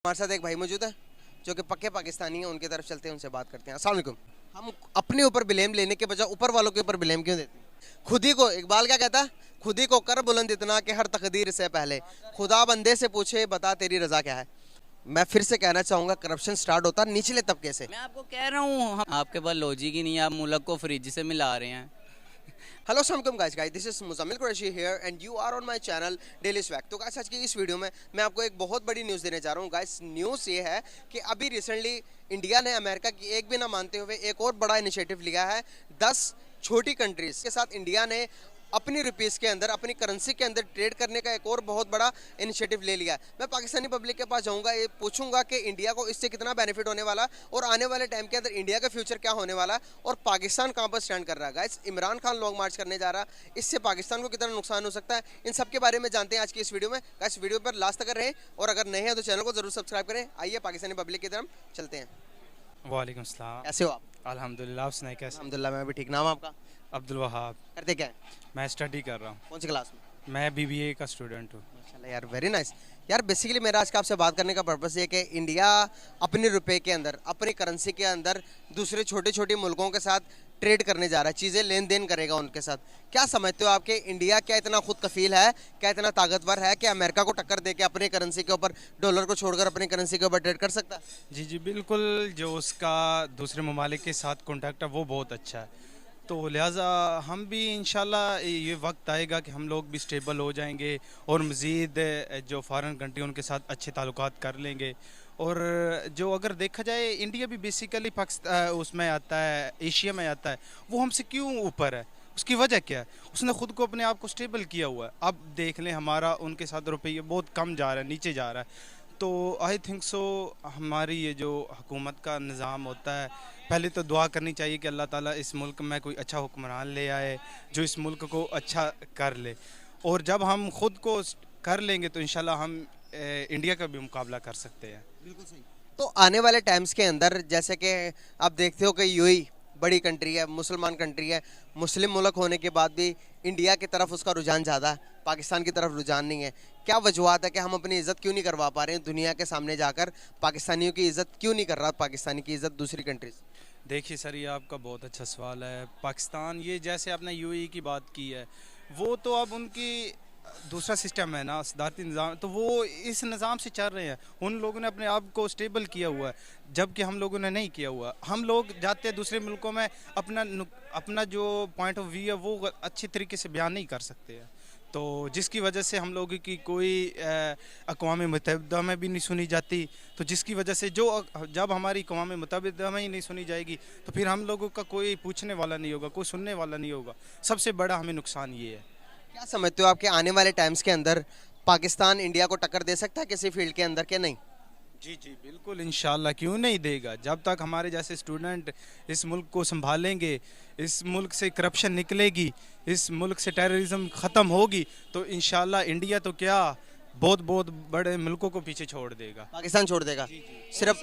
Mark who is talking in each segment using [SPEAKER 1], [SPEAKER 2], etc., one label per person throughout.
[SPEAKER 1] हमारे साथ एक भाई मौजूद है जो कि पक्के पाकिस्तानी हैं, उनकी तरफ चलते हैं, उनसे बात करते हैं। अस्सलाम वालेकुम। हम अपने ऊपर ब्लेम लेने के बजाय ऊपर वालों के ऊपर ब्लेम क्यों देते हैं? खुद ही को, इकबाल क्या कहता है, खुद ही को कर बुलंद इतना कि हर तकदीर से पहले खुदा बंदे से पूछे बता तेरी रजा क्या है। मैं फिर से कहना चाहूँगा, करप्शन स्टार्ट होता है निचले तबके से।
[SPEAKER 2] मैं आपको कह रहा हूँ आपके पास लॉजिक ही नहीं है, आप मुल्क को फ्रिज से मिला रहे हैं।
[SPEAKER 1] हेलो अस्सलाम guys, this is Muzammil Qureshi here and you are on my channel daily swag. तो गाइस आज की इस वीडियो में मैं आपको एक बहुत बड़ी न्यूज़ देने जा रहा हूँ। गाइस न्यूज़ ये है कि अभी रिसेंटली इंडिया ने अमेरिका की एक भी ना मानते हुए एक और बड़ा इनिशिएटिव लिया है। 10 छोटी कंट्रीज के साथ इंडिया ने अपनी रुपीस के अंदर, अपनी करेंसी के अंदर ट्रेड करने का एक और बहुत बड़ा इनिशिएटिव ले लिया है। मैं पाकिस्तानी पब्लिक के पास जाऊंगा, ये पूछूंगा कि इंडिया को इससे कितना बेनिफिट होने वाला और आने वाले टाइम के अंदर इंडिया का फ्यूचर क्या होने वाला और पाकिस्तान कहां पर स्टैंड कर रहा है। गाइस इमरान खान लॉन्ग मार्च करने जा रहा है, इससे पाकिस्तान को कितना नुकसान हो सकता है, इन सब के बारे में जानते हैं आज की इस वीडियो में। गाइस वीडियो पर लास्ट तक रहे और अगर नहीं है तो चैनल को जरूर सब्सक्राइब करें। आइए पाकिस्तानी पब्लिक की तरफ चलते हैं।
[SPEAKER 3] वालेकुम सलाम।
[SPEAKER 1] कैसे हो आप?
[SPEAKER 3] अल्हम्दुलिल्लाह, आप सुनाए कैसे?
[SPEAKER 1] अल्हम्दुलिल्लाह मैं भी ठीक। नाम आपका?
[SPEAKER 3] अब्दुल वहाब।
[SPEAKER 1] करते क्या है?
[SPEAKER 3] मैं स्टडी कर रहा हूँ।
[SPEAKER 1] कौन सी क्लास में?
[SPEAKER 3] मैं बीबीए का स्टूडेंट हूँ।
[SPEAKER 1] माशाल्लाह यार, वेरी नाइस। यार बेसिकली मेरा आज का आपसे बात करने का पर्पस ये कि इंडिया अपने रुपए के अंदर, अपनी करेंसी के अंदर दूसरे छोटे छोटे मुल्कों के साथ ट्रेड करने जा रहा है, चीज़ें लेन देन करेगा उनके साथ। क्या समझते हो आप कि इंडिया क्या इतना खुद कफील है, क्या इतना ताकतवर है कि अमेरिका को टक्कर दे के अपनी करेंसी के ऊपर, डॉलर को छोड़कर अपनी करेंसी के ऊपर ट्रेड कर सकता है?
[SPEAKER 3] जी जी बिल्कुल, जो उसका दूसरे ममालिक के साथ कॉन्टैक्ट है वो बहुत अच्छा है। तो लिहाजा हम भी इंशाल्लाह ये वक्त आएगा कि हम लोग भी स्टेबल हो जाएंगे और मज़ीद जो फॉरेन कंट्री उनके साथ अच्छे ताल्लुकात कर लेंगे। और जो अगर देखा जाए इंडिया भी बेसिकली पाकिस्तान उसमें आता है, एशिया में आता है, वो हमसे क्यों ऊपर है, उसकी वजह क्या है? उसने ख़ुद को अपने आप को स्टेबल किया हुआ है। अब देख लें हमारा उनके साथ रुपये बहुत कम जा रहा है, नीचे जा रहा है। तो आई थिंक सो हमारी ये जो हुकूमत का निज़ाम होता है, पहले तो दुआ करनी चाहिए कि अल्लाह ताला इस मुल्क में कोई अच्छा हुक्मरान ले आए जो इस मुल्क को अच्छा कर ले। और जब हम ख़ुद को कर लेंगे तो इंशाल्लाह हम इंडिया का भी मुकाबला कर सकते हैं।
[SPEAKER 1] बिल्कुल सही। तो आने वाले टाइम्स के अंदर जैसे कि आप देखते हो कि यूएई बड़ी कंट्री है, मुसलमान कंट्री है, मुस्लिम मुल्क होने के बाद भी इंडिया की तरफ उसका रुझान ज़्यादा है, पाकिस्तान की तरफ रुझान नहीं है। क्या वजूहत है कि हम अपनी इज़्ज़त क्यों नहीं करवा पा रहे हैं दुनिया के सामने जाकर? पाकिस्तानियों की इज़्ज़त क्यों नहीं कर रहा पाकिस्तानी की इज़्ज़त दूसरी कंट्रीज?
[SPEAKER 3] देखिए सर, ये आपका बहुत अच्छा सवाल है। पाकिस्तान, ये जैसे आपने यूएई की बात की है, वो तो अब उनकी दूसरा सिस्टम है ना, सदारती निज़ाम, तो वो इस निज़ाम से चल रहे हैं। उन लोगों ने अपने आप को स्टेबल किया हुआ है, जबकि हम लोगों ने नहीं किया हुआ। हम लोग जाते हैं दूसरे मुल्कों में, अपना जो पॉइंट ऑफ व्यू है वो अच्छी तरीके से बयान नहीं कर सकते हैं। तो जिसकी वजह से हम लोगों की कोई अक़वाम मुत्तहिदा में भी नहीं सुनी जाती। तो जिसकी वजह से जब हमारी अक़वाम मुत्तहिदा में ही नहीं सुनी जाएगी तो फिर हम लोगों का कोई पूछने वाला नहीं होगा, कोई सुनने वाला नहीं होगा। सबसे बड़ा हमें नुकसान ये है।
[SPEAKER 1] क्या समझते हो आपके आने वाले टाइम्स के अंदर पाकिस्तान इंडिया को टक्कर दे सकता है किसी फील्ड के अंदर के नहीं?
[SPEAKER 3] जी जी बिल्कुल, इंशाल्लाह क्यों नहीं देगा। जब तक हमारे जैसे स्टूडेंट इस मुल्क को संभालेंगे, इस मुल्क से करप्शन निकलेगी, इस मुल्क से टेररिज्म ख़त्म होगी, तो इंशाल्लाह इंडिया तो क्या बहुत बहुत बड़े मुल्कों को पीछे छोड़ देगा,
[SPEAKER 1] पाकिस्तान छोड़ देगा।
[SPEAKER 3] जी जी।
[SPEAKER 1] सिर्फ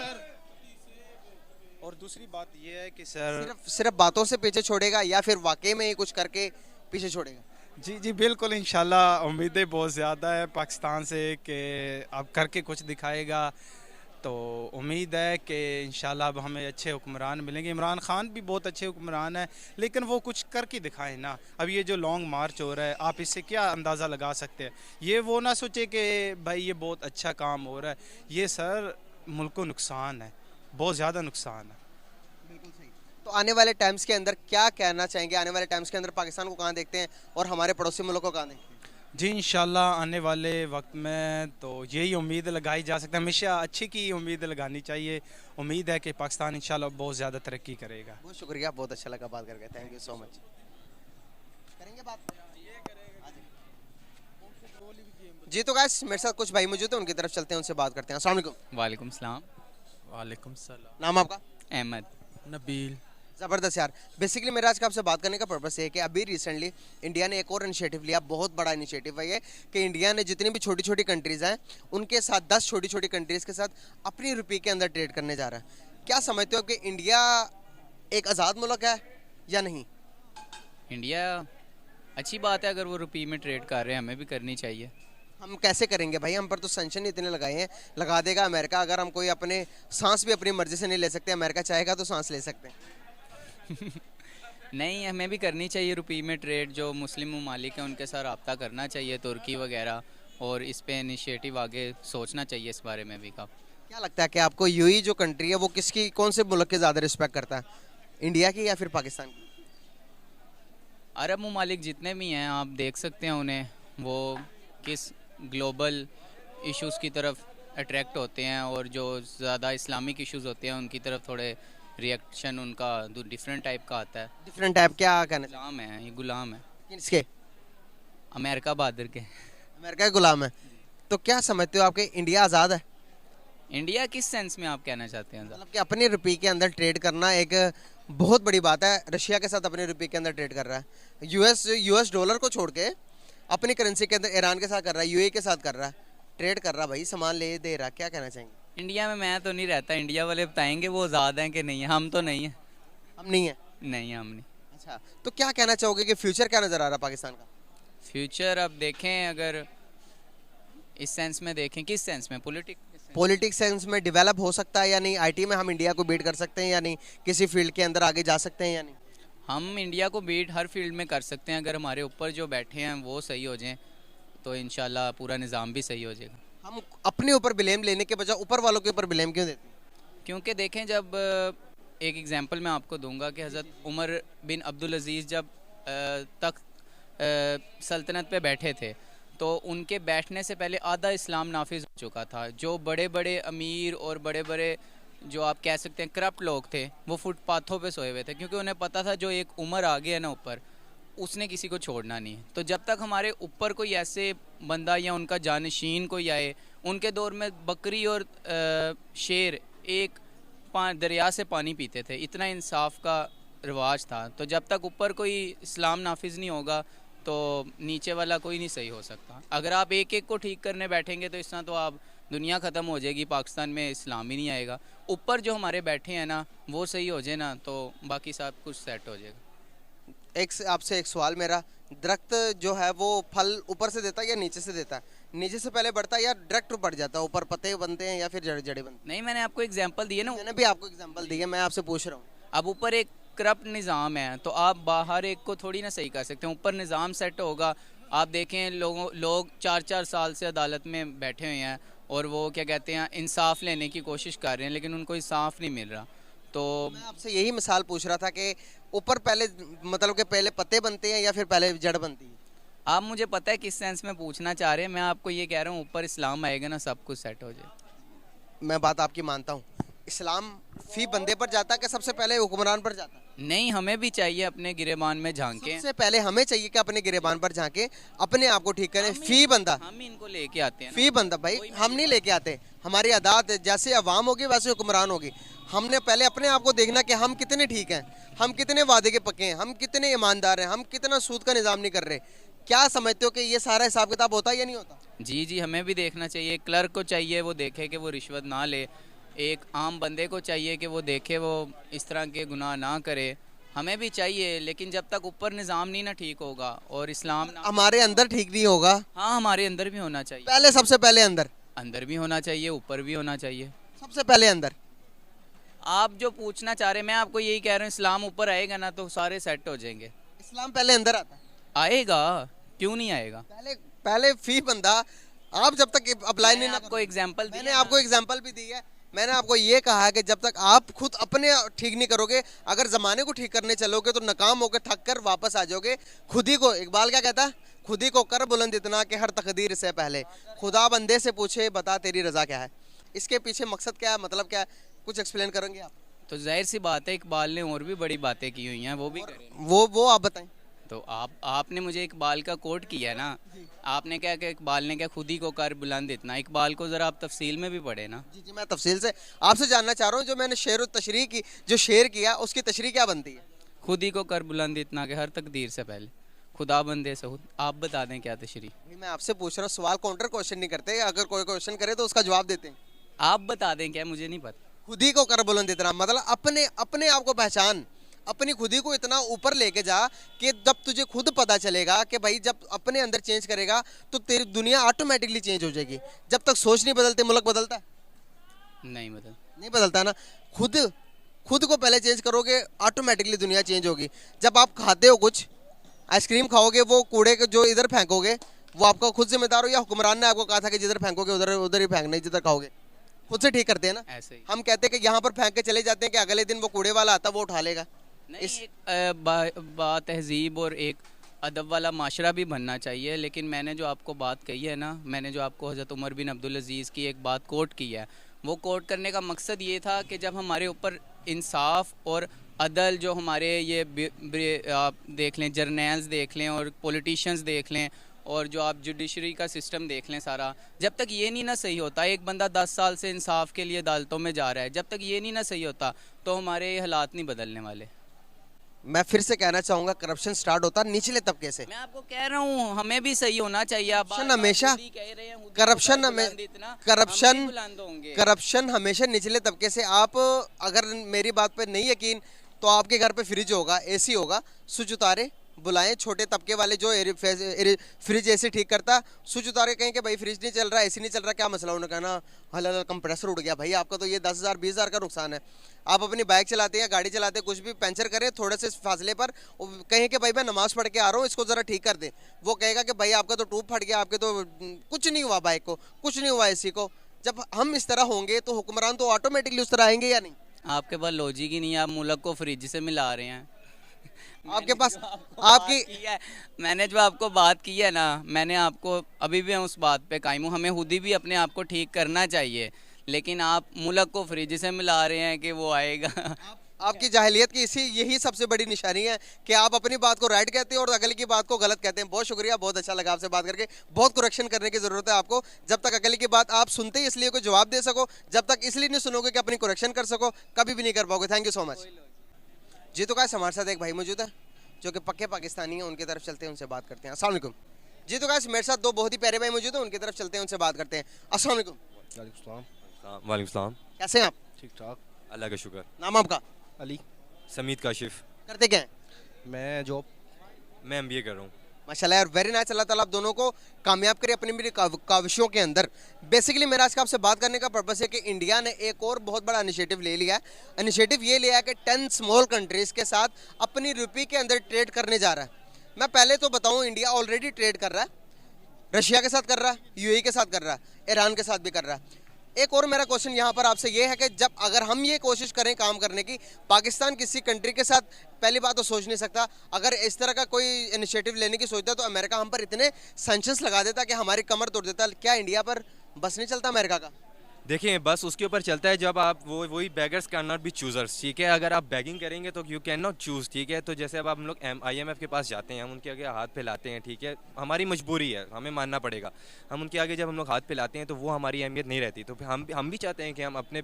[SPEAKER 3] और दूसरी बात यह है कि सर,
[SPEAKER 1] सिर्फ बातों से पीछे छोड़ेगा या फिर वाकई में ही कुछ करके पीछे छोड़ेगा?
[SPEAKER 3] जी जी बिल्कुल, इंशाल्लाह उम्मीदें बहुत ज़्यादा है पाकिस्तान से कि अब करके कुछ दिखाएगा। तो उम्मीद है कि इंशाल्लाह अब हमें अच्छे हुक्मरान मिलेंगे। इमरान खान भी बहुत अच्छे हुक्मरान है, लेकिन वो कुछ करके दिखाएं ना। अब ये जो लॉन्ग मार्च हो रहा है, आप इससे क्या अंदाज़ा लगा सकते हैं? ये वो ना सोचे कि भाई ये बहुत अच्छा काम हो रहा है। ये सर मुल्क को नुकसान है, बहुत ज़्यादा नुकसान है।
[SPEAKER 1] बिल्कुल सही। तो आने वाले टाइम्स के अंदर क्या कहना चाहेंगे? आने वाले टाइम्स के अंदर पाकिस्तान को कहाँ देखते हैं और हमारे पड़ोसी मुल्कों को कहाँ देखते हैं?
[SPEAKER 3] जी इंशाल्लाह आने वाले वक्त में तो यही उम्मीद लगाई जा सकती है, हमेशा अच्छी की उम्मीद लगानी चाहिए। उम्मीद है कि पाकिस्तान इंशाल्लाह बहुत ज़्यादा तरक्की करेगा।
[SPEAKER 1] बहुत शुक्रिया, बहुत अच्छा लगा बात करके, थैंक यू सो मच। करेंगे बात जी। तो गाइस मेरे साथ कुछ भाई मौजूद हैं, उनकी तरफ चलते हैं, उनसे बात करते हैं। अस्सलाम वालेकुम।
[SPEAKER 2] वालेकुम सलाम।
[SPEAKER 4] वालेकुम सलाम।
[SPEAKER 1] नाम आपका?
[SPEAKER 2] अहमद।
[SPEAKER 4] नबील।
[SPEAKER 1] ज़बरदस्त यार। बेसिकली मेरा आज का आपसे बात करने का पर्पस है कि अभी रिसेंटली इंडिया ने एक और इनिशिएटिव लिया, बहुत बड़ा इनिशिएटिव है ये, कि इंडिया ने जितनी भी छोटी छोटी कंट्रीज़ हैं उनके साथ, 10 छोटी छोटी कंट्रीज़ के साथ अपनी रुपये के अंदर ट्रेड करने जा रहा है। क्या समझते हो कि इंडिया एक आज़ाद मुल्क है या नहीं?
[SPEAKER 2] इंडिया अच्छी बात है, अगर वो रुपये में ट्रेड कर रहे हैं हमें भी करनी चाहिए।
[SPEAKER 1] हम कैसे करेंगे भाई, हम पर तो सेंक्शन इतने लगाए हैं, लगा देगा अमेरिका। अगर हम कोई अपने सांस भी अपनी मर्जी से नहीं ले सकते, अमेरिका चाहेगा तो सांस ले सकते हैं।
[SPEAKER 2] नहीं, हमें भी करनी चाहिए रुपये में ट्रेड। जो मुस्लिम ममालिक हैं उनके साथ रब्ता करना चाहिए, तुर्की वगैरह, और इस पे इनिशिएटिव आगे सोचना चाहिए इस बारे में भी का।
[SPEAKER 1] क्या लगता है कि आपको यूएई जो कंट्री है वो किसकी, कौन से मुल्क के ज़्यादा रिस्पेक्ट करता है, इंडिया की या फिर पाकिस्तान की?
[SPEAKER 2] अरब ममालिक जितने भी हैं आप देख सकते हैं उन्हें, वो किस ग्लोबल इश्यूज़ की तरफ अट्रैक्ट होते हैं, और जो ज़्यादा इस्लामिक इश्यूज़ होते हैं उनकी तरफ थोड़े रिएक्शन उनका डिफरेंट टाइप का आता है।
[SPEAKER 1] डिफरेंट टाइप क्या कहना चाहिए?
[SPEAKER 2] गुलाम है, ये गुलाम है
[SPEAKER 1] किसके?
[SPEAKER 2] अमेरिका बहादुर के।
[SPEAKER 1] अमेरिका के गुलाम है। तो क्या समझते हो, आपके इंडिया आज़ाद है?
[SPEAKER 2] इंडिया किस सेंस में आप कहना चाहते हैं?
[SPEAKER 1] मतलब कि अपने रुपये के अंदर ट्रेड करना एक बहुत बड़ी बात है। रशिया के साथ अपने रुपये के अंदर ट्रेड कर रहा है, यूएस डॉलर को छोड़ के अपनी करेंसी के अंदर ईरान के साथ कर रहा है, यूएई के साथ कर रहा है, ट्रेड कर रहा भाई, सामान ले दे रहा। क्या कहना चाहेंगे?
[SPEAKER 2] इंडिया में मैं तो नहीं रहता, इंडिया वाले बताएंगे वो आज़ाद हैं कि नहीं है। हम तो नहीं है।
[SPEAKER 1] हम नहीं है?
[SPEAKER 2] नहीं, हम नहीं।
[SPEAKER 1] अच्छा, तो क्या कहना चाहोगे कि फ्यूचर क्या नज़र आ रहा है पाकिस्तान का?
[SPEAKER 2] फ्यूचर अब देखें, अगर इस सेंस में देखें, किस सेंस में?
[SPEAKER 1] पॉलिटिक्स सेंस में डेवलप हो सकता है या नहीं? आईटी में हम इंडिया को बीट कर सकते हैं या नहीं? किसी फील्ड के अंदर आगे जा सकते हैं या नहीं?
[SPEAKER 2] हम इंडिया को बीट हर फील्ड में कर सकते हैं, अगर हमारे ऊपर जो बैठे हैं वो सही हो जाएं तो इंशाल्लाह पूरा निज़ाम भी सही हो जाएगा।
[SPEAKER 1] हम अपने ऊपर ब्लेम लेने के बजाय ऊपर वालों के ऊपर ब्लेम क्यों देते हैं?
[SPEAKER 2] क्योंकि देखें, जब एक एग्जांपल मैं आपको दूंगा कि हज़रत उमर बिन अब्दुल अज़ीज़ जब तख्त सल्तनत पे बैठे थे तो उनके बैठने से पहले आधा इस्लाम नाफिज हो चुका था। जो बड़े बड़े अमीर और बड़े बड़े जो आप कह सकते हैं करप्ट लोग थे वो फुटपाथों पे सोए हुए थे, क्योंकि उन्हें पता था जो एक उमर आ गया ना ऊपर, उसने किसी को छोड़ना नहीं। तो जब तक हमारे ऊपर कोई ऐसे बंदा या उनका जानशीन कोई आए, उनके दौर में बकरी और शेर एक दरिया से पानी पीते थे, इतना इंसाफ का रिवाज था। तो जब तक ऊपर कोई इस्लाम नाफिज नहीं होगा तो नीचे वाला कोई नहीं सही हो सकता। अगर आप एक एक को ठीक करने बैठेंगे तो इस तरह तो आप दुनिया ख़त्म हो जाएगी, पाकिस्तान में इस्लाम ही नहीं आएगा। ऊपर जो हमारे बैठे हैं ना वो सही हो जाए ना तो बाकी सब कुछ सेट हो जाएगा।
[SPEAKER 1] आपसे एक सवाल मेरा, दरख्त जो है वो फल ऊपर से देता है या नीचे से देता है? नीचे से पहले बढ़ता है या डायरेक्ट बढ़ जाता है? ऊपर पत्ते बनते हैं या फिर जड़े बनते हैं?
[SPEAKER 2] नहीं, मैंने आपको एग्जांपल दिए ना।
[SPEAKER 1] मैंने भी आपको एग्जांपल दी है, मैं आपसे पूछ रहा हूँ।
[SPEAKER 2] अब ऊपर एक करप्ट निज़ाम है तो आप बाहर एक को थोड़ी ना सही कर सकते हैं। ऊपर निज़ाम सेट होगा। आप देखें लोग 4-4 साल से अदालत में बैठे हुए हैं और वो क्या कहते हैं इंसाफ लेने की कोशिश कर रहे हैं, लेकिन उनको इंसाफ नहीं मिल रहा। तो
[SPEAKER 1] मैं आपसे यही मिसाल पूछ रहा था कि ऊपर पहले मतलब कि पहले पत्ते बनते हैं या फिर पहले जड़ बनती है?
[SPEAKER 2] आप मुझे पता है किस सेंस में पूछना चाह रहे हैं। मैं आपको ये कह रहा हूँ ऊपर इस्लाम आएगा ना सब कुछ सेट हो जाए।
[SPEAKER 1] मैं बात आपकी मानता हूँ। इस्लाम फी बंदे पर जाता है कि सबसे पहले हुक्मरान पर जाता है?
[SPEAKER 2] नहीं, हमें भी चाहिए अपने गिरेबान में झांके।
[SPEAKER 1] सबसे पहले हमें चाहिए कि अपने गिरेबान पर झांके, अपने आप को ठीक करें। फी बंदा
[SPEAKER 2] हम इनको लेके आते हैं।
[SPEAKER 1] फी बंदा भाई हम नहीं लेके आते। हमारी अदात जैसे अवाम होगी वैसे हुक्मरान होगी। हमने पहले अपने आप को देखना कि हम कितने ठीक हैं, हम कितने वादे के पक्के हैं, हम कितने ईमानदार हैं, हम कितना सूद का निज़ाम नहीं कर रहे। क्या समझते हो कि ये सारा हिसाब किताब होता है या नहीं होता?
[SPEAKER 2] जी जी, हमें भी देखना चाहिए। क्लर्क को चाहिए वो देखे कि वो रिश्वत ना ले। एक आम बंदे को चाहिए कि वो देखे वो इस तरह के गुनाह ना करे। हमें भी चाहिए, लेकिन जब तक ऊपर निज़ाम नहीं ना ठीक होगा और इस्लाम
[SPEAKER 1] हमारे अंदर ठीक नहीं होगा।
[SPEAKER 2] हाँ, हमारे अंदर भी होना चाहिए।
[SPEAKER 1] पहले सबसे पहले अंदर
[SPEAKER 2] भी होना चाहिए, ऊपर भी होना चाहिए।
[SPEAKER 1] सबसे पहले अंदर।
[SPEAKER 2] आप जो पूछना चाह रहे हैं मैं आपको यही कह रहा हूँ, इस्लाम ऊपर आएगा ना तो सारे सेट हो जाएंगे।
[SPEAKER 1] इस्लाम पहले अंदर आता है?
[SPEAKER 2] आएगा, क्यों नहीं आएगा?
[SPEAKER 1] पहले फी बंदा आप जब तक अप्लाई नहीं
[SPEAKER 2] आपको एग्जांपल
[SPEAKER 1] मैंने आपको एग्जांपल भी दी है। मैंने आपको ये कहा है कि जब तक आप खुद अपने ठीक नहीं करोगे, अगर ज़माने को ठीक करने चलोगे तो नाकाम होकर थक कर वापस आ जाओगे। खुद ही को, इकबाल क्या कहता है, खुद ही को कर बुलंद इतना कि हर तकदीर से पहले खुदा बंदे से पूछे बता तेरी रज़ा क्या है। इसके पीछे मकसद क्या है, मतलब क्या है, कुछ एक्सप्लेन करेंगे आप?
[SPEAKER 2] तो जाहिर सी बात है इकबाल ने और भी बड़ी बातें की हुई हैं, वो भी करें।
[SPEAKER 1] वो आप बताएं।
[SPEAKER 2] तो आपने मुझे इकबाल का कोट किया ना, आपने क्या कि इकबाल ने क्या खुद ही को कर बुलंद इतना। इकबाल को ज़रा आप तफसील में भी पढ़े ना।
[SPEAKER 1] जी जी, मैं तफसील से आपसे जानना चाह रहा हूँ। जो मैंने शेर तशरीह की, जो शेर किया उसकी तशरीह क्या बनती है?
[SPEAKER 2] खुद ही को कर बुलंद इतना कि हर तकदीर से पहले खुदा बंदे से खुद। आप बता दें क्या तशरीह।
[SPEAKER 1] मैं आपसे पूछ रहा हूँ, सवाल काउंटर क्वेश्चन नहीं करते। अगर कोई क्वेश्चन करे तो उसका जवाब देते हैं।
[SPEAKER 2] आप बता दें क्या, मुझे नहीं पता।
[SPEAKER 1] खुद ही को कर बुलंद इतना मतलब अपने आप को पहचान, अपनी खुद ही को इतना ऊपर लेके जा कि जब तुझे खुद पता चलेगा कि भाई जब अपने अंदर चेंज करेगा तो तेरी दुनिया ऑटोमेटिकली चेंज हो जाएगी। जब तक सोच नहीं बदलते मुल्क बदलता है? नहीं बदलता ना। खुद खुद को पहले चेंज करोगे ऑटोमेटिकली दुनिया चेंज होगी। जब आप खाते हो कुछ आइसक्रीम खाओगे, वो कूड़े के जो इधर फेंकोगे वो आपका खुद जिम्मेदार हो या हुक्मरान ने आपको कहा था कि जिधर फेंकोगे उधर उधर ही फेंकना, जिधर खाओगे? खुद से ठीक करते हैं ना।
[SPEAKER 2] ऐसे ही
[SPEAKER 1] हम कहते हैं कि यहाँ पर फेंक के चले जाते हैं कि अगले दिन वो कूड़े वाला आता वो उठा लेगा।
[SPEAKER 2] नहीं, एक तहजीब और एक अदब वाला माशरा भी बनना चाहिए। लेकिन मैंने जो आपको बात कही है ना, मैंने जो आपको हज़रत उमर बिन अब्दुल अजीज़ की एक बात कोट की है, वो कोट करने का मकसद ये था कि जब हमारे ऊपर इंसाफ और अदल, जो हमारे ये आप देख लें, जर्नल्स देख लें और पॉलिटिशियंस देख लें और जो आप जुडिशरी का सिस्टम देख लें सारा, जब तक ये नहीं ना सही होता, एक बंदा 10 साल से इंसाफ के लिए अदालतों में जा रहा है, जब तक ये नहीं ना सही होता तो हमारे ये हालात नहीं बदलने वाले।
[SPEAKER 1] मैं फिर से कहना चाहूंगा, करप्शन स्टार्ट होता है निचले तबके से।
[SPEAKER 2] मैं आपको कह रहा हूँ हमें भी सही होना चाहिए। आप
[SPEAKER 1] करप्शन हमेशा करप्शन हमेशा निचले तबके से। आप अगर मेरी बात पे नहीं यकीन तो आपके घर पे फ्रिज होगा, एसी होगा, स्विच उतारे बुलाएं छोटे तबके वाले जो फ्रिज एसी ठीक करता, स्विच उतारे कहें कि भाई फ्रिज नहीं चल रहा, एसी नहीं चल रहा, क्या मसला? उन्होंने कहा ना हल कंप्रेसर उड़ गया। भाई आपका तो ये 10,000 20,000 का नुकसान है। आप अपनी बाइक चलाते हैं, गाड़ी चलाते हैं, कुछ भी पंचर करें थोड़े से फासले पर, कहें कि भाई मैं नमाज पढ़ के आ रहा हूँ, इसको ज़रा ठीक कर दें, वो कहेगा कि भाई आपका तो ट्यूब फट गया, आपके तो कुछ नहीं हुआ, बाइक को कुछ नहीं हुआ, एसी को। जब हम इस तरह होंगे तो हुक्मरान तो ऑटोमेटिकली उस तरह आएंगे या नहीं?
[SPEAKER 2] आपके पास लॉजिक ही नहीं है, आप मुल्क को फ्रिज से मिला रहे हैं।
[SPEAKER 1] आपके पास
[SPEAKER 2] मैंने जो आपको बात की है ना, मैंने आपको अभी भी उस बात पे कायम हूँ। हमें खुद ही भी अपने आप को ठीक करना चाहिए, लेकिन आप मुल्क को फ्रिज से मिला रहे हैं कि वो आएगा।
[SPEAKER 1] आपकी जाहिलियत की यही सबसे बड़ी निशानी है कि आप अपनी बात को राइट कहते हैं और अगले की बात को गलत कहते हैं। बहुत शुक्रिया, बहुत अच्छा लगा आपसे बात करके। बहुत करेक्शन करने की ज़रूरत है आपको। जब तक अगले की बात आप सुनते ही इसलिए कोई जवाब दे सको, जब तक इसलिए नहीं सुनोगे कि अपनी करेक्शन कर सको, कभी भी नहीं कर पाओगे। थैंक यू सो मच जी। तो गाइस हमारे साथ एक भाई मौजूद है जो कि पक्के पाकिस्तानी हैं, उनकी तरफ चलते हैं, उनसे बात करते हैं। अस्सलाम वालेकुम जी। तो गाइस मेरे साथ दो बहुत ही प्यारे भाई मौजूद हैं, उनकी तरफ चलते हैं, उनसे बात करते हैं। अस्सलाम वालेकुम।
[SPEAKER 5] वालेकुम सलाम।
[SPEAKER 1] कैसे हैं आप?
[SPEAKER 5] ठीक ठाक, अल्लाह का शुक्र।
[SPEAKER 1] नाम आपका?
[SPEAKER 5] अली समीत काशिफ।
[SPEAKER 1] करते क्या हैं?
[SPEAKER 5] मैं जॉब, मैं एमबीए कर रहा हूँ।
[SPEAKER 1] माशाल्लाह यार, वेरी नाइस। अल्लाह ताला आप दोनों को कामयाब करे अपनी मेरी काविशों के अंदर। बेसिकली मेरा आज का आपसे बात करने का पर्पस है कि इंडिया ने एक और बहुत बड़ा इनिशिएटिव ले लिया है। इनिशिएटिव ये लिया है कि 10 स्मॉल कंट्रीज़ के साथ अपनी रुपये के अंदर ट्रेड करने जा रहा है। मैं पहले तो बताऊँ, इंडिया ऑलरेडी ट्रेड कर रहा है, रशिया के साथ कर रहा है, यूएई के साथ कर रहा है, ईरान के साथ भी कर रहा है। एक और मेरा क्वेश्चन यहाँ पर आपसे ये है कि जब अगर हम ये कोशिश करें काम करने की, पाकिस्तान किसी कंट्री के साथ पहली बात तो सोच नहीं सकता। अगर इस तरह का कोई इनिशिएटिव लेने की सोचता तो अमेरिका हम पर इतने सैंक्शंस लगा देता कि हमारी कमर तोड़ देता। क्या इंडिया पर बस नहीं चलता अमेरिका का?
[SPEAKER 5] देखिए, बस उसके ऊपर चलता है जब आप वही beggars can not be choosers, ठीक है। अगर आप बैगिंग करेंगे तो यू कैन नॉट चूज़, ठीक है। तो जैसे अब हम लोग IMF के पास जाते हैं, हम उनके आगे हाथ फैलाते हैं, ठीक है, हमारी मजबूरी है, हमें मानना पड़ेगा। हम उनके आगे जब हम लोग हाथ फैलाते हैं तो वो हमारी अहमियत नहीं रहती। तो फिर हम भी चाहते हैं कि हम अपने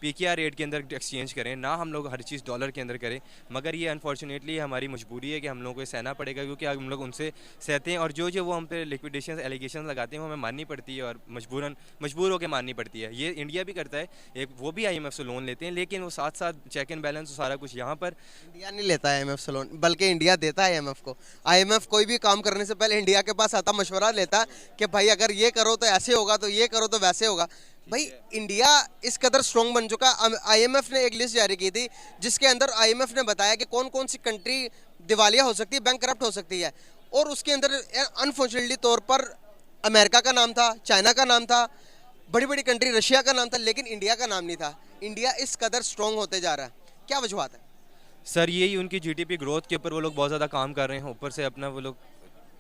[SPEAKER 5] PKR रेट के अंदर एक्सचेंज करें, ना हम लोग हर चीज़ डॉलर के अंदर करें। मगर ये अनफॉर्चुनेटली हमारी मजबूरी है कि हम लोगों को सहना पड़ेगा, क्योंकि हम लोग उनसे सहते हैं और जो वो हम पे लिक्विडेशन एलिगेशन लगाते हैं वो हमें माननी पड़ती है और मजबूर होकर माननी पड़ती है। ये इंडिया भी करता है, एक वो भी IMF से लोन लेते हैं, लेकिन वो साथ साथ चेक एंड बैलेंस सारा कुछ यहाँ पर
[SPEAKER 1] इंडिया नहीं लेता है IMF से लोन, बल्कि इंडिया देता है IMF को। IMF कोई भी काम करने से पहले इंडिया के पास आता, मशवरा लेता कि भाई अगर ये करो तो ऐसे होगा, तो ये करो तो वैसे होगा। भाई इंडिया इस कदर स्ट्रॉन्ग बन चुका। IMF ने एक लिस्ट जारी की थी जिसके अंदर IMF ने बताया कि कौन कौन सी कंट्री दिवालिया हो सकती है, बैंक करप्ट हो सकती है, और उसके अंदर अनफॉर्चुनेटली तौर पर अमेरिका का नाम था, चाइना का नाम था, बड़ी बड़ी कंट्री रशिया का नाम था, लेकिन इंडिया का नाम नहीं था। इंडिया इस कदर स्ट्रॉन्ग होते जा रहा है, क्या वजूहत है?
[SPEAKER 5] सर यही उनकी GDP ग्रोथ के ऊपर वो लोग बहुत ज़्यादा काम कर रहे हैं। ऊपर से अपना वो लोग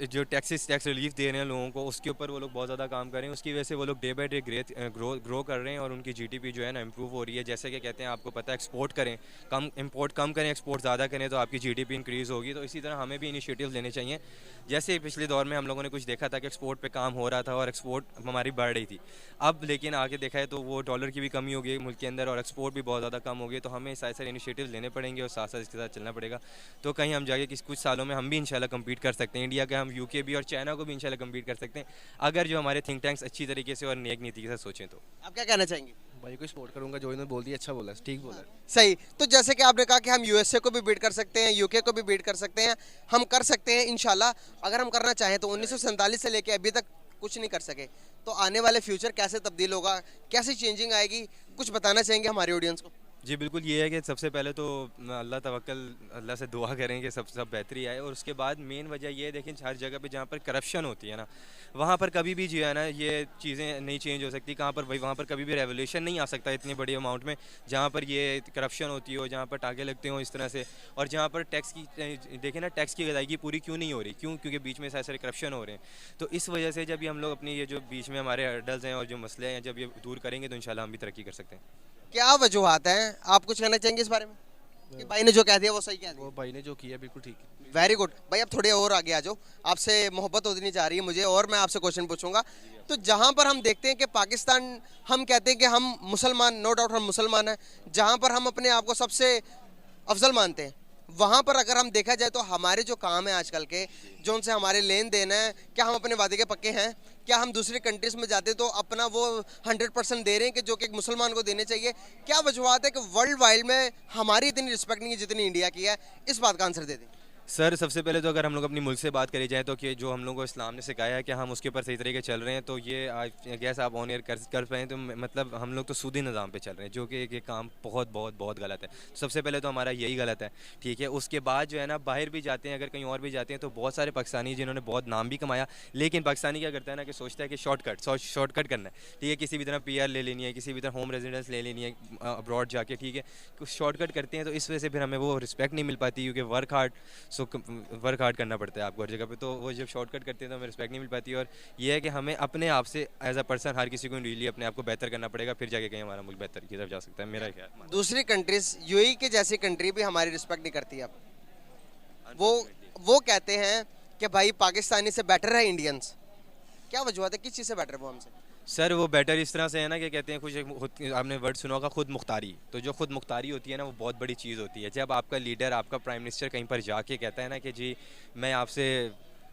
[SPEAKER 5] जो टैक्स रिलीफ दे रहे हैं लोगों को, उसके ऊपर वो लोग बहुत ज़्यादा काम कर रहे हैं। उसकी वजह से वो लोग डे बाई डे ग्रो कर रहे हैं और उनकी GDP जो है ना इम्प्रूव हो रही है। जैसे कि कहते हैं, आपको पता है, एक्सपोर्ट करें कम, इंपोर्ट कम करें, एक्सपोर्ट ज़्यादा करें तो आपकी GDP इंक्रीज़ होगी। तो इसी तरह हमें भी इनिशिएटिव लेने चाहिए। जैसे पिछले दौर में हम लोगों ने कुछ देखा था कि एक्सपोर्ट पे काम हो रहा था और एक्सपोर्ट हमारी बढ़ रही थी। अब लेकिन आगे देखा है तो वो डॉलर की भी कमी हो गई मुल्क के अंदर और एक्सपोर्ट भी बहुत ज़्यादा कम हो गई। तो हमें सारे इनिशिएटिव लेने पड़ेंगे और साथ साथ इसके साथ चलना पड़ेगा। तो कहीं हम जाके कुछ सालों में हम भी इंशाल्लाह कम्पीट कर सकते हैं। इंडिया के हम UK भी और चाइना को भी इंशाल्लाह कम्पीट कर सकते हैं, अगर जो हमारे थिंक टैंक्स अच्छी तरीके से और नेक नीति के साथ सोचें। तो
[SPEAKER 1] आप क्या कहना चाहेंगे?
[SPEAKER 6] भाई को सपोर्ट करूंगा, जो इन्होंने बोल दिया अच्छा बोला, ठीक बोला।
[SPEAKER 1] सही। तो जैसे कि आपने कहा कि हम यूएसए को भी बीट कर सकते हैं, यूके को भी बीट कर सकते हैं, हम कर सकते हैं इंशाल्लाह अगर हम करना चाहें। तो 1947 से लेके अभी तक कुछ नहीं कर सके, तो आने वाले फ्यूचर कैसे तब्दील होगा, कैसे चेंजिंग आएगी, कुछ बताना चाहेंगे हमारे ऑडियंस को?
[SPEAKER 5] जी बिल्कुल, ये है कि सबसे पहले तो अल्लाह तवक्कल, अल्लाह से दुआ करें कि सब बेहतरी आए। और उसके बाद मेन वजह ये है, देखें हर जगह पे जहाँ पर करप्शन होती है ना, वहाँ पर कभी भी जो है ना ये चीज़ें नहीं चेंज हो सकती। कहाँ पर भाई, वहाँ पर कभी भी रेवोल्यूशन नहीं आ सकता इतनी बड़ी अमाउंट में, जहाँ पर ये करप्शन होती हो, जहाँ पर टाँगे लगते हो इस तरह से। और जहाँ पर टैक्स की देखें ना, टैक्स की अदायगी पूरी क्यों नहीं हो रही, क्योंकि बीच में सारे करप्शन हो रहे हैं। तो इस वजह से जब ये हम लोग अपनी ये जो बीच में हमारे हर्डल्स हैं और जो मसले हैं, जब ये दूर करेंगे तो इंशाल्लाह हम भी तरक्की कर सकते हैं।
[SPEAKER 1] क्या वजूहत हैं, आप कुछ कहना चाहेंगे इस बारे में कि भाई ने जो कह दिया वो सही कह दिया?
[SPEAKER 6] वो भाई ने जो किया बिल्कुल ठीक है।
[SPEAKER 1] वेरी गुड भाई, अब थोड़े और आगे आ जाओ, आपसे मोहब्बत होती जा रही है मुझे और मैं आपसे क्वेश्चन पूछूंगा। तो जहां पर हम देखते हैं कि पाकिस्तान, हम कहते हैं कि हम मुसलमान, नो डाउट हम मुसलमान हैं, जहां पर हम अपने आप को सबसे अफजल मानते हैं, वहां पर अगर हम देखा जाए तो हमारे जो काम है आजकल के, जो उनसे हमारे लेन देन है, क्या हम अपने वादे के पक्के हैं? क्या हम दूसरी कंट्रीज में जाते तो अपना वो 100% दे रहे हैं कि जो कि एक मुसलमान को देने चाहिए? क्या वजूहत है कि वर्ल्ड वाइड में हमारी इतनी रिस्पेक्ट नहीं है जितनी इंडिया की है? इस बात का आंसर दे दें।
[SPEAKER 5] सर सबसे पहले तो अगर हम लोग अपनी मुल्क से बात करी जाए तो कि जो हम लोगों को इस्लाम ने सिखाया है कि हम उसके ऊपर सही तरीके चल रहे हैं, तो ये आई गैस आप ऑन एयर कर पाएँ तो मतलब हम लोग तो सूदी निज़ाम पे चल रहे हैं, जो कि ये काम बहुत बहुत बहुत गलत है। सबसे पहले तो हमारा यही गलत है, ठीक है। उसके बाद जो है ना, बाहर भी जाते हैं, अगर कहीं और भी जाते हैं तो बहुत सारे पाकिस्तानी जिन्होंने बहुत नाम भी कमाया, लेकिन पाकिस्तानी क्या करता है ना कि सोचता है कि शॉर्टकट करना है, ठीक है। किसी भी तरह PR ले लेनी है, किसी भी तरह होम रेजिडेंस ले लेनी है अब्रॉड जाके, ठीक है। कुछ शॉर्टकट करते हैं, तो इस वजह से फिर हमें वो रिस्पेक्ट नहीं मिल पाती, क्योंकि वर्क हार्ड करना पड़ता है आपको हर जगह पे। तो वो जब शॉर्टकट करते हैं तो हमें रिस्पेक्ट नहीं मिल पाती। और ये है कि हमें अपने आप से एज अ पर्सन हर किसी को रियली अपने आप को बेहतर करना पड़ेगा, फिर जाके कहीं हमारा मुल्क बेहतर की तरफ जा सकता है, मेरा ख्याल।
[SPEAKER 1] दूसरी कंट्रीज, यूएई के जैसी कंट्री भी हमारी रिस्पेक्ट नहीं करती। अब वो कहते हैं कि भाई पाकिस्तानी से बेटर है इंडियंस। क्या वजह है, किस चीज़ से बेटर है वो हमसे?
[SPEAKER 5] सर वो बेटर इस तरह से है ना कि कहते हैं कुछ आपने वर्ड सुना होगा, खुद मुख्तारी। तो जो खुद मुख्तारी होती है ना, वो बहुत बड़ी चीज़ होती है। जब आपका लीडर, आपका प्राइम मिनिस्टर कहीं पर जाके कहता है ना कि जी मैं आपसे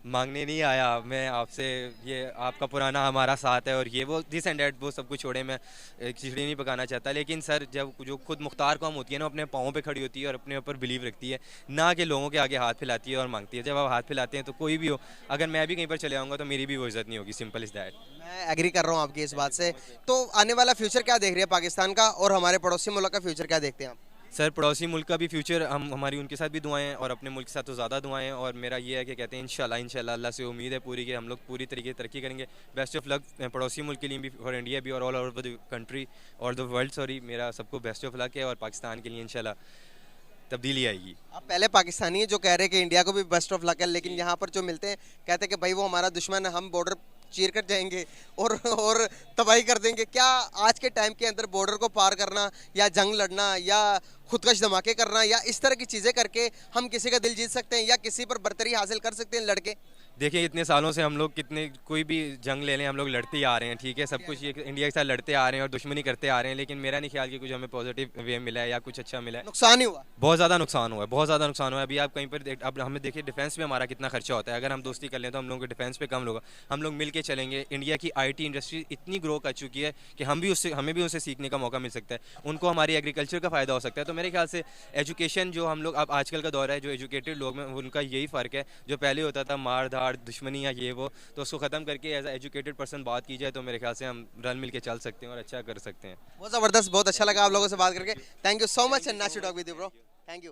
[SPEAKER 5] मांगने नहीं आया, मैं आपसे, ये आपका पुराना हमारा साथ है और ये वो दिस एंड डैट, वो सब कुछ छोड़े, मैं खिचड़ी नहीं पकाना चाहता। लेकिन सर जब जो खुद मुख्तार कौम होती है ना, अपने पाँव पे खड़ी होती है और अपने ऊपर बिलीव रखती है, ना कि लोगों के आगे हाथ फैलाती है और मांगती है। जब आप हाथ फैलाते हैं तो कोई भी हो, अगर मैं भी कहीं पर चले आऊँगा तो मेरी भी वो इज़्ज़त नहीं होगी, सिंपल इज़ दैट।
[SPEAKER 1] मैं एग्री कर रहा हूँ आपकी इस बात से। तो आने वाला फ्यूचर क्या देख रहे हैं पाकिस्तान का, और हमारे पड़ोसी मुल्क का फ्यूचर क्या देखते हैं आप?
[SPEAKER 5] सर पड़ोसी मुल्क का भी फ्यूचर, हमारी उनके साथ भी दुआएं हैं और अपने मुल्क के साथ तो ज़्यादा दुआएं हैं। और मेरा ये है कि कहते हैं इंशाल्लाह अल्लाह से उम्मीद है पूरी कि हम लोग पूरी तरीके से तरक्की करेंगे। बेस्ट ऑफ लक पड़ोसी मुल्क के लिए भी, और इंडिया भी, और ऑल ओवर द कंट्री और द वर्ल्ड, सॉरी। मेरा सबको बेस्ट ऑफ लक है, और पाकिस्तान के लिए इंशाल्लाह तब्दीली आएगी।
[SPEAKER 1] आप पहले पाकिस्तानी है जो कह रहे हैं कि इंडिया को भी बेस्ट ऑफ लक है, लेकिन यहाँ पर जो मिलते हैं कहते हैं कि भाई वो हमारा दुश्मन है, हम बॉर्डर चीर कर जाएंगे और तबाही कर देंगे। क्या आज के टाइम के अंदर बॉर्डर को पार करना, या जंग लड़ना, या खुदकश धमाके करना, या इस तरह की चीज़ें करके हम किसी का दिल जीत सकते हैं, या किसी पर बर्तरी हासिल कर सकते हैं लड़के?
[SPEAKER 5] देखिए इतने सालों से हम लोग कितने, कोई भी जंग ले लें, हम लोग लड़ते ही आ रहे हैं, ठीक है। सब कुछ ये इंडिया के साथ लड़ते आ रहे हैं और दुश्मनी करते आ रहे हैं, लेकिन मेरा नहीं ख्याल कि कुछ हमें पॉजिटिव वे मिला है या कुछ अच्छा मिला है।
[SPEAKER 1] नुकसान ही हुआ,
[SPEAKER 5] बहुत ज़्यादा नुकसान हुआ है, बहुत ज़्यादा नुकसान हुआ है। अभी आप कहीं पर अब हमें देखिए डिफेंस में हमारा कितना खर्चा होता है। अगर हम दोस्ती कर लें तो हम लोगों के डिफेंस पे कम होगा, हम लोग मिल के चलेंगे। इंडिया की IT इंडस्ट्री इतनी ग्रो कर चुकी है कि हमें भी उससे सीखने का मौका मिल सकता है, उनको हमारी एग्रीकल्चर का फ़ायदा हो सकता है। तो मेरे ख्याल से एजुकेशन जो हम लोग, अब आजकल का दौर है, जो एजुकेटेड लोग हैं उनका यही फ़र्क है। जो पहले होता था मार धाड़, दुश्मनी या ये वो, तो उसको ख़त्म करके एज एजुकेटेड पर्सन बात की जाए तो मेरे ख्याल से हम रल मिल के चल सकते हैं और अच्छा कर सकते हैं।
[SPEAKER 1] बहुत ज़बरदस्त, बहुत अच्छा लगा आप लोगों से बात करके। Thank you so much and nice to talk with you bro, thank you.